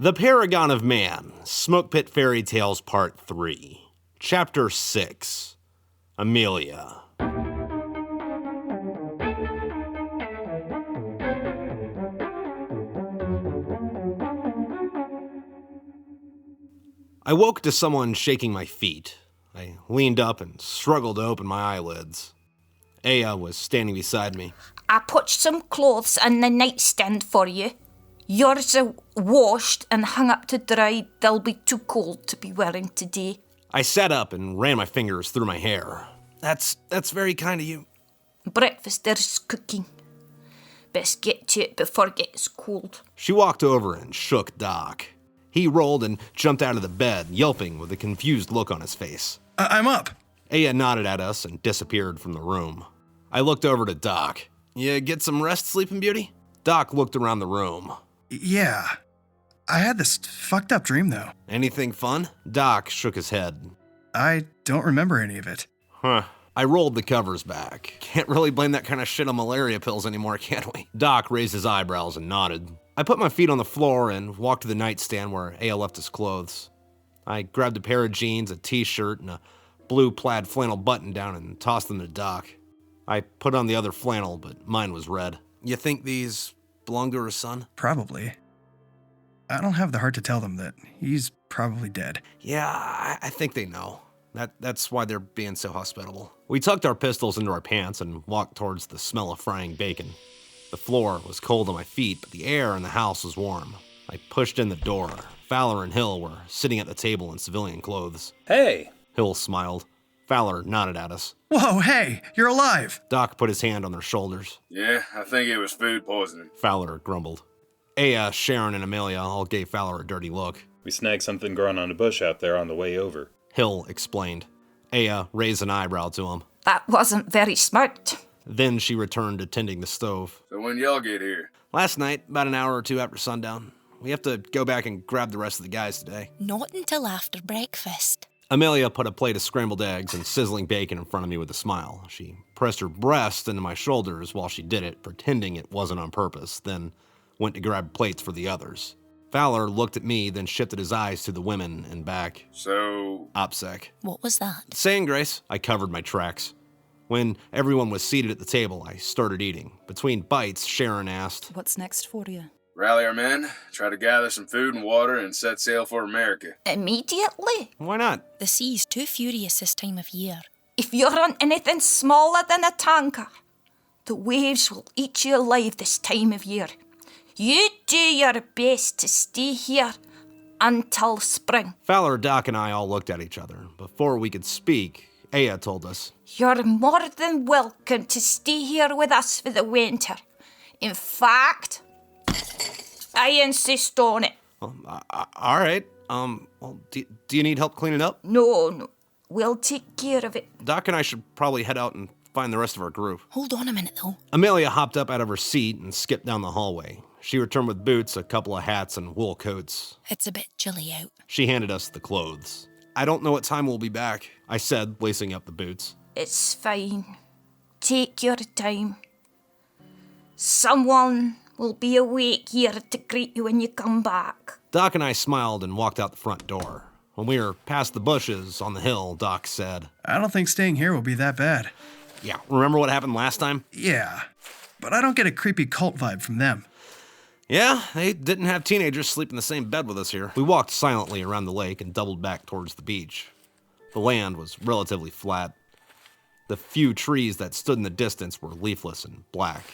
The Paragon of Man, Smoke Pit Fairy Tales Part 3, Chapter 6, Amelia. I woke to someone shaking my feet. I leaned up and struggled to open my eyelids. Aya was standing beside me. I put some clothes in the nightstand for you. Yours are washed and hung up to dry. They'll be too cold to be wearing today. I sat up and ran my fingers through my hair. That's very kind of you. Breakfast is cooking. Best get to it before it gets cold. She walked over and shook Doc. He rolled and jumped out of the bed, yelping with a confused look on his face. I'm up. Aya nodded at us and disappeared from the room. I looked over to Doc. You get some rest, Sleeping Beauty? Doc looked around the room. Yeah. I had this fucked up dream, though. Anything fun? Doc shook his head. I don't remember any of it. Huh. I rolled the covers back. Can't really blame that kind of shit on malaria pills anymore, can we? Doc raised his eyebrows and nodded. I put my feet on the floor and walked to the nightstand where Aya left his clothes. I grabbed a pair of jeans, a t-shirt, and a blue plaid flannel button-down and tossed them to Doc. I put on the other flannel, but mine was red. You think these belong to her son? Probably. I don't have the heart to tell them that he's probably dead. Yeah, I think they know. That's why they're being so hospitable. We tucked our pistols into our pants and walked towards the smell of frying bacon. The floor was cold on my feet, but the air in the house was warm. I pushed in the door. Fowler and Hill were sitting at the table in civilian clothes. Hey! Hill smiled. Fowler nodded at us. Whoa, hey, you're alive! Doc put his hand on their shoulders. Yeah, I think it was food poisoning. Fowler grumbled. Aya, Sharron, and Amelia all gave Fowler a dirty look. We snagged something growing on a bush out there on the way over. Hill explained. Aya raised an eyebrow to him. That wasn't very smart. Then she returned to tending the stove. So when y'all get here? Last night, about an hour or two after sundown. We have to go back and grab the rest of the guys today. Not until after breakfast. Amelia put a plate of scrambled eggs and sizzling bacon in front of me with a smile. She pressed her breast into my shoulders while she did it, pretending it wasn't on purpose, then went to grab plates for the others. Fowler looked at me, then shifted his eyes to the women and back. So... OPSEC. What was that? Saying grace. I covered my tracks. When everyone was seated at the table, I started eating. Between bites, Sharron asked, What's next for you? Rally our men, try to gather some food and water, and set sail for America. Immediately? Why not? The sea's too furious this time of year. If you're on anything smaller than a tanker, the waves will eat you alive this time of year. You do your best to stay here until spring. Fowler, Doc, and I all looked at each other. Before we could speak, Aya told us, You're more than welcome to stay here with us for the winter. In fact, I insist on it. All right. Well, do you need help cleaning up? No. We'll take care of it. Doc and I should probably head out and find the rest of our group. Hold on a minute, though. Amelia hopped up out of her seat and skipped down the hallway. She returned with boots, a couple of hats, and wool coats. It's a bit chilly out. She handed us the clothes. I don't know what time we'll be back, I said, lacing up the boots. It's fine. Take your time. Someone will be awake here to greet you when you come back. Doc and I smiled and walked out the front door. When we were past the bushes on the hill, Doc said, I don't think staying here will be that bad. Yeah, remember what happened last time? Yeah, but I don't get a creepy cult vibe from them. Yeah, they didn't have teenagers sleep in the same bed with us here. We walked silently around the lake and doubled back towards the beach. The land was relatively flat. The few trees that stood in the distance were leafless and black.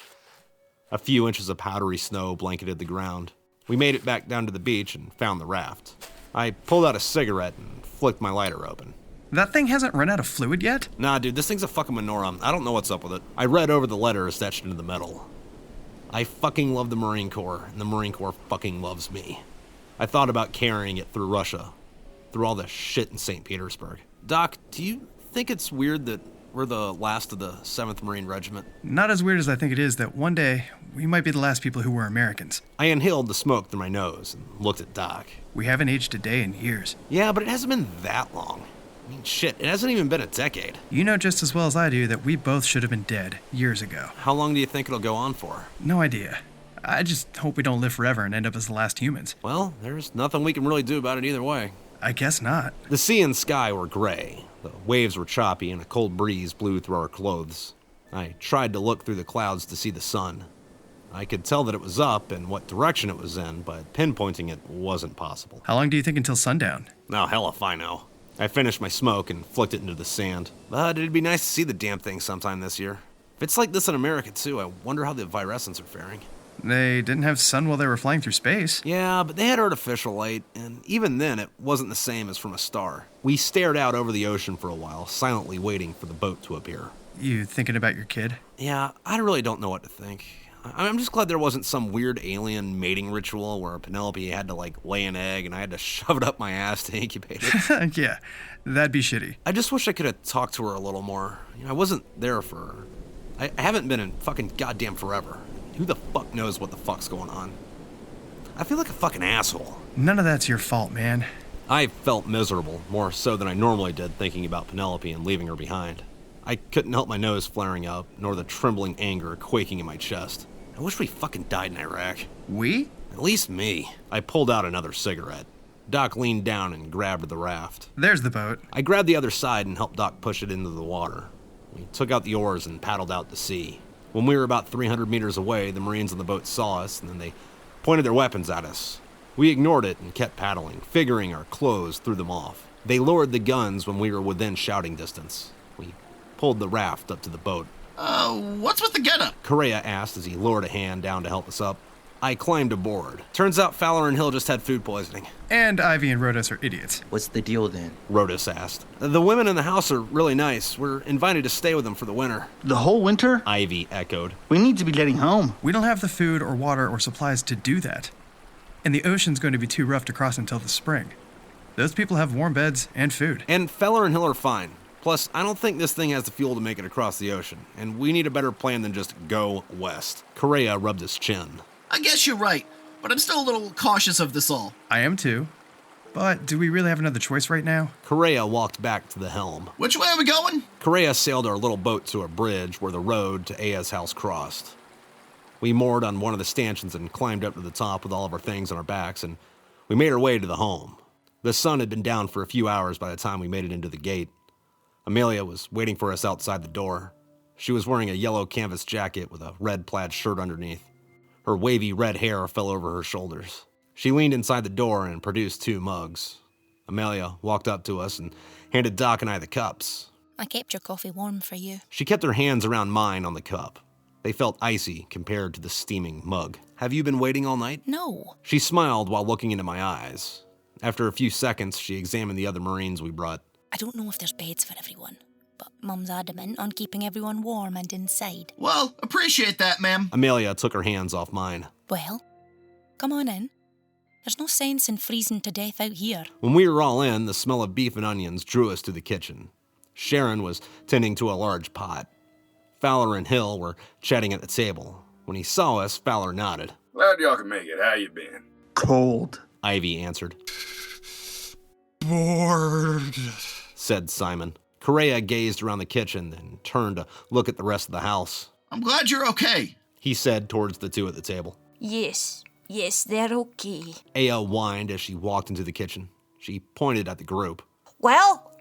A few inches of powdery snow blanketed the ground. We made it back down to the beach and found the raft. I pulled out a cigarette and flicked my lighter open. That thing hasn't run out of fluid yet? Nah, dude, this thing's a fucking menorah. I don't know what's up with it. I read over the letters etched into the metal. I fucking love the Marine Corps, and the Marine Corps fucking loves me. I thought about carrying it through Russia, through all the shit in St. Petersburg. Doc, do you think it's weird that we're the last of the 7th Marine Regiment? Not as weird as I think it is that one day we might be the last people who were Americans. I inhaled the smoke through my nose and looked at Doc. We haven't aged a day in years. Yeah, but it hasn't been that long. I mean, shit, it hasn't even been a decade. You know just as well as I do that we both should have been dead years ago. How long do you think it'll go on for? No idea. I just hope we don't live forever and end up as the last humans. Well, there's nothing we can really do about it either way. I guess not. The sea and sky were gray. The waves were choppy and a cold breeze blew through our clothes. I tried to look through the clouds to see the sun. I could tell that it was up and what direction it was in, but pinpointing it wasn't possible. How long do you think until sundown? Oh, hell if I know. I finished my smoke and flicked it into the sand. But it'd be nice to see the damn thing sometime this year. If it's like this in America too, I wonder how the Virescents are faring. They didn't have sun while they were flying through space. Yeah, but they had artificial light, and even then it wasn't the same as from a star. We stared out over the ocean for a while, silently waiting for the boat to appear. You thinking about your kid? Yeah, I really don't know what to think. I'm just glad there wasn't some weird alien mating ritual where Penelope had to, lay an egg and I had to shove it up my ass to incubate it. Yeah, that'd be shitty. I just wish I could have talked to her a little more. I wasn't there for her. I haven't been in fucking goddamn forever. Who the fuck knows what the fuck's going on? I feel like a fucking asshole. None of that's your fault, man. I felt miserable, more so than I normally did thinking about Penelope and leaving her behind. I couldn't help my nose flaring up, nor the trembling anger quaking in my chest. I wish we fucking died in Iraq. We? At least me. I pulled out another cigarette. Doc leaned down and grabbed the raft. There's the boat. I grabbed the other side and helped Doc push it into the water. We took out the oars and paddled out to sea. When we were about 300 meters away, the Marines on the boat saw us, and then they pointed their weapons at us. We ignored it and kept paddling, figuring our clothes threw them off. They lowered the guns when we were within shouting distance. We pulled the raft up to the boat. What's with the getup? Correa asked as he lowered a hand down to help us up. I climbed aboard. Turns out Fowler and Hill just had food poisoning. And Ivy and Rhodas are idiots. What's the deal then? Rhodas asked. The women in the house are really nice. We're invited to stay with them for the winter. The whole winter? Ivy echoed. We need to be getting home. We don't have the food or water or supplies to do that. And the ocean's going to be too rough to cross until the spring. Those people have warm beds and food. And Fowler and Hill are fine. Plus, I don't think this thing has the fuel to make it across the ocean, and we need a better plan than just go west. Correa rubbed his chin. I guess you're right, but I'm still a little cautious of this all. I am too. But do we really have another choice right now? Correa walked back to the helm. Which way are we going? Correa sailed our little boat to a bridge where the road to Aya's house crossed. We moored on one of the stanchions and climbed up to the top with all of our things on our backs, and we made our way to the home. The sun had been down for a few hours by the time we made it into the gate. Amelia was waiting for us outside the door. She was wearing a yellow canvas jacket with a red plaid shirt underneath. Her wavy red hair fell over her shoulders. She leaned inside the door and produced 2 mugs. Amelia walked up to us and handed Doc and I the cups. I kept your coffee warm for you. She kept her hands around mine on the cup. They felt icy compared to the steaming mug. Have you been waiting all night? No. She smiled while looking into my eyes. After a few seconds, she examined the other Marines we brought. I don't know if there's beds for everyone, but Mum's adamant on keeping everyone warm and inside. Well, appreciate that, ma'am. Amelia took her hands off mine. Well, come on in. There's no sense in freezing to death out here. When we were all in, the smell of beef and onions drew us to the kitchen. Sharron was tending to a large pot. Fowler and Hill were chatting at the table. When he saw us, Fowler nodded. Glad y'all can make it. How you been? Cold. Ivy answered, Bored, said Simon. Correa gazed around the kitchen, then turned to look at the rest of the house. I'm glad you're okay. He said towards the 2 at the table. Yes, they're okay. Aya whined as she walked into the kitchen. She pointed at the group. Well,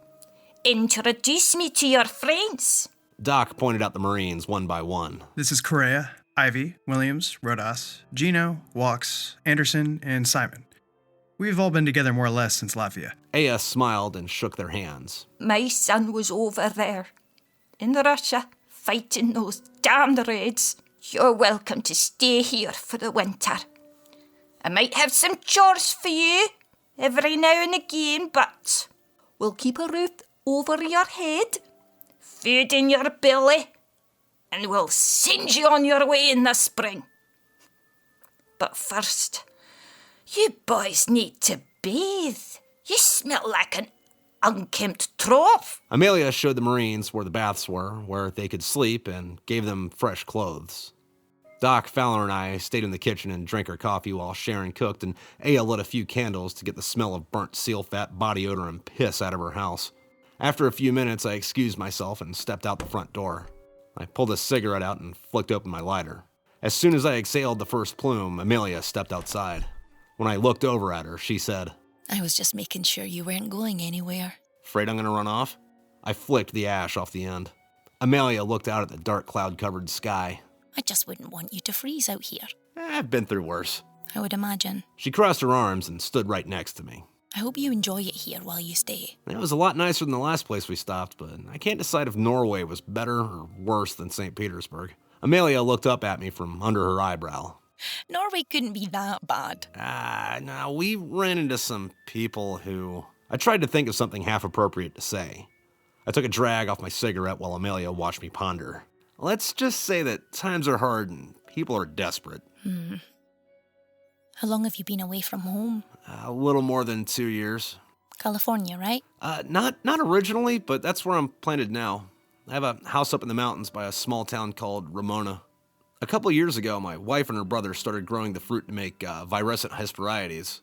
introduce me to your friends. Doc pointed out the Marines one by one. This is Correa, Ivy, Williams, Rhodas, Gino, Walks, Anderson, and Simon. We've all been together more or less since Latvia. Aya smiled and shook their hands. My son was over there, in Russia, fighting those damned Reds. You're welcome to stay here for the winter. I might have some chores for you every now and again, but we'll keep a roof over your head, food in your belly, and we'll send you on your way in the spring. But first, you boys need to bathe. You smell like an unkempt trough. Amelia showed the Marines where the baths were, where they could sleep, and gave them fresh clothes. Doc, Fowler, and I stayed in the kitchen and drank our coffee while Sharron cooked, and Aya lit a few candles to get the smell of burnt seal fat, body odor, and piss out of her house. After a few minutes, I excused myself and stepped out the front door. I pulled a cigarette out and flicked open my lighter. As soon as I exhaled the first plume, Amelia stepped outside. When I looked over at her, she said, I was just making sure you weren't going anywhere. "Afraid I'm gonna run off?" I flicked the ash off the end. Amelia looked out at the dark cloud-covered sky. I just wouldn't want you to freeze out here. I've been through worse. I would imagine. She crossed her arms and stood right next to me. I hope you enjoy it here while you stay. It was a lot nicer than the last place we stopped, but I can't decide if Norway was better or worse than St. Petersburg. Amelia looked up at me from under her eyebrow. Norway couldn't be that bad. No, we ran into some people who... I tried to think of something half appropriate to say. I took a drag off my cigarette while Amelia watched me ponder. Let's just say that times are hard and people are desperate. How long have you been away from home? A little more than 2 years. California, right? Not originally, but that's where I'm planted now. I have a house up in the mountains by a small town called Ramona. A couple years ago, my wife and her brother started growing the fruit to make virescent hesperioides.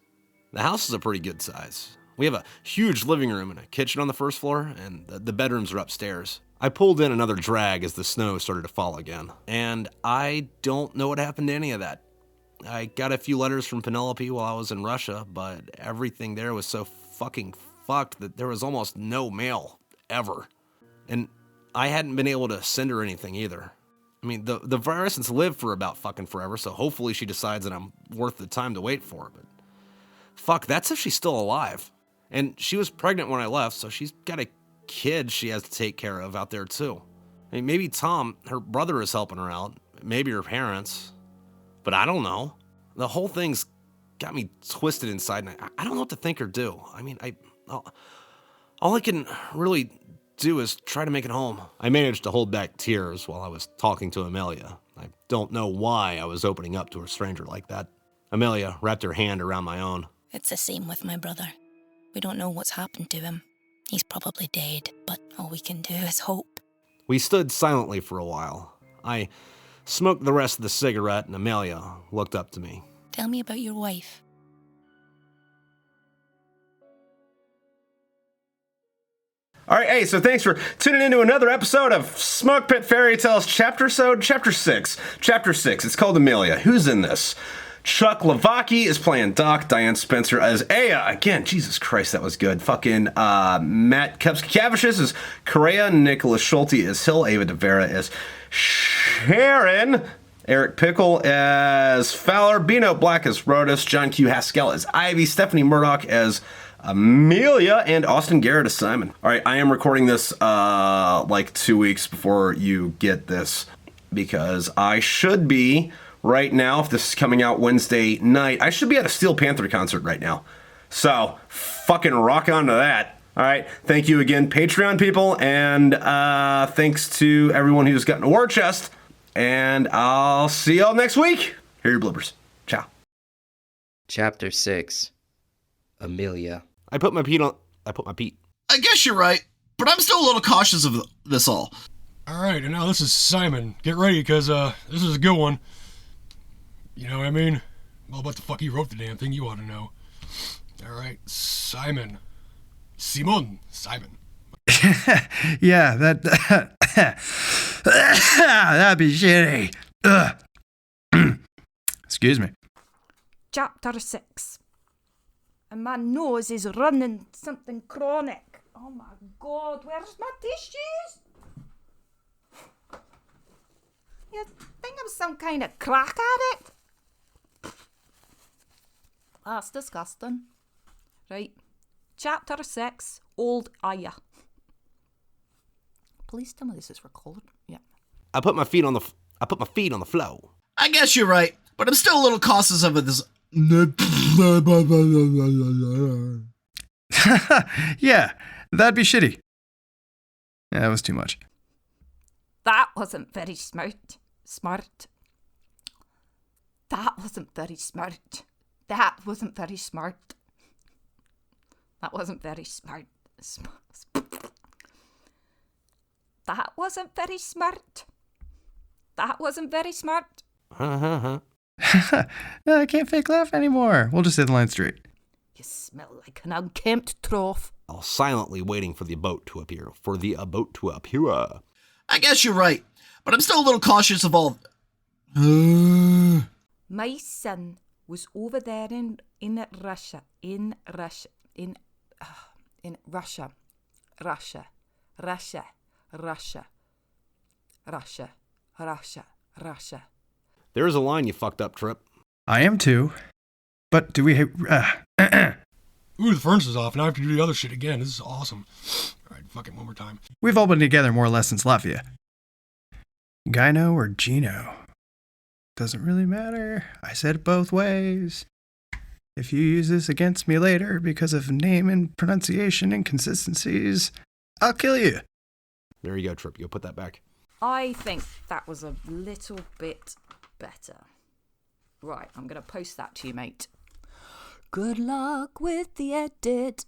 The house is a pretty good size. We have a huge living room and a kitchen on the first floor, and the bedrooms are upstairs. I pulled in another drag as the snow started to fall again, and I don't know what happened to any of that. I got a few letters from Penelope while I was in Russia, but everything there was so fucking fucked that there was almost no mail, ever. And I hadn't been able to send her anything either. I mean, the virescents live for about fucking forever, so hopefully she decides that I'm worth the time to wait for, but fuck, that's if she's still alive. And she was pregnant when I left, so she's got a kid she has to take care of out there too. I mean, maybe Tom, her brother, is helping her out, maybe her parents, but I don't know. The whole thing's got me twisted inside, and I don't know what to think or do. I mean, all I can really do is try to make it home. I managed to hold back tears while I was talking to Amelia. I don't know why I was opening up to a stranger like that. Amelia wrapped her hand around my own. It's the same with my brother. We don't know what's happened to him. He's probably dead, but all we can do is hope. We stood silently for a while. I smoked the rest of the cigarette, and Amelia looked up to me. Tell me about your wife. All right, hey, so thanks for tuning into another episode of Smoke Pit Fairy Tales Chapter 6. Chapter 6, it's called Amelia. Who's in this? Chuck LaVoki is playing Doc, Diane Spencer as Aya. Again, Jesus Christ, that was good. Fucking Matt Kupkicevicious is Correa, Nicholas Schulte is Hill, Ave DeVera is Sharron, Eric Pickle as Fowler, Bino Black as Rhodas, Jon Q Haskell as Ivy, Stephanie Murdoch as Amelia, and Austin Garrett as Simon. All right, I am recording this like 2 weeks before you get this because I should be right now, if this is coming out Wednesday night, I should be at a Steel Panther concert right now. So, fucking rock on to that. All right, thank you again, Patreon people, and thanks to everyone who's gotten a war chest, and I'll see y'all next week. Here are your bloopers. Ciao. Chapter 6. Amelia. I put my feet. I guess you're right, but I'm still a little cautious of this all. All right, and now this is Simon. Get ready, because this is a good one. You know what I mean? Well, what the fuck he wrote the damn thing, you ought to know. All right, Simon. Simon. Yeah, that'd be shitty. Excuse me. Chapter 6. And my nose is running something chronic. Oh my god, where's my tissues? You think I'm some kind of crack addict? That's disgusting. Right. Chapter 6. Old Aya. Please tell me this is recorded. Yeah. I put my feet on the floor. I guess you're right, but I'm still a little cautious of this. Yeah, that'd be shitty. Yeah, that was too much. That wasn't very smart. That wasn't very smart. That wasn't very smart. That wasn't very smart. That wasn't very smart. That wasn't very smart. I can't fake laugh anymore. We'll just say the line straight. You smell like an unkempt trough. All silently waiting for the boat to appear. I guess you're right, but I'm still a little cautious of all My son was over there in Russia, Russia. There's a line you fucked up, Trip. I am too. But do we... Ooh, the furnace is off, and I have to do the other shit again. This is awesome. All right, fuck it, one more time. We've all been together more or less since Latvia. Gyno or Gino? Doesn't really matter. I said it both ways. If you use this against me later because of name and pronunciation inconsistencies, I'll kill you. There you go, Trip. You'll put that back. I think that was a little bit better. Right, I'm going to post that to you, mate. Good luck with the edit.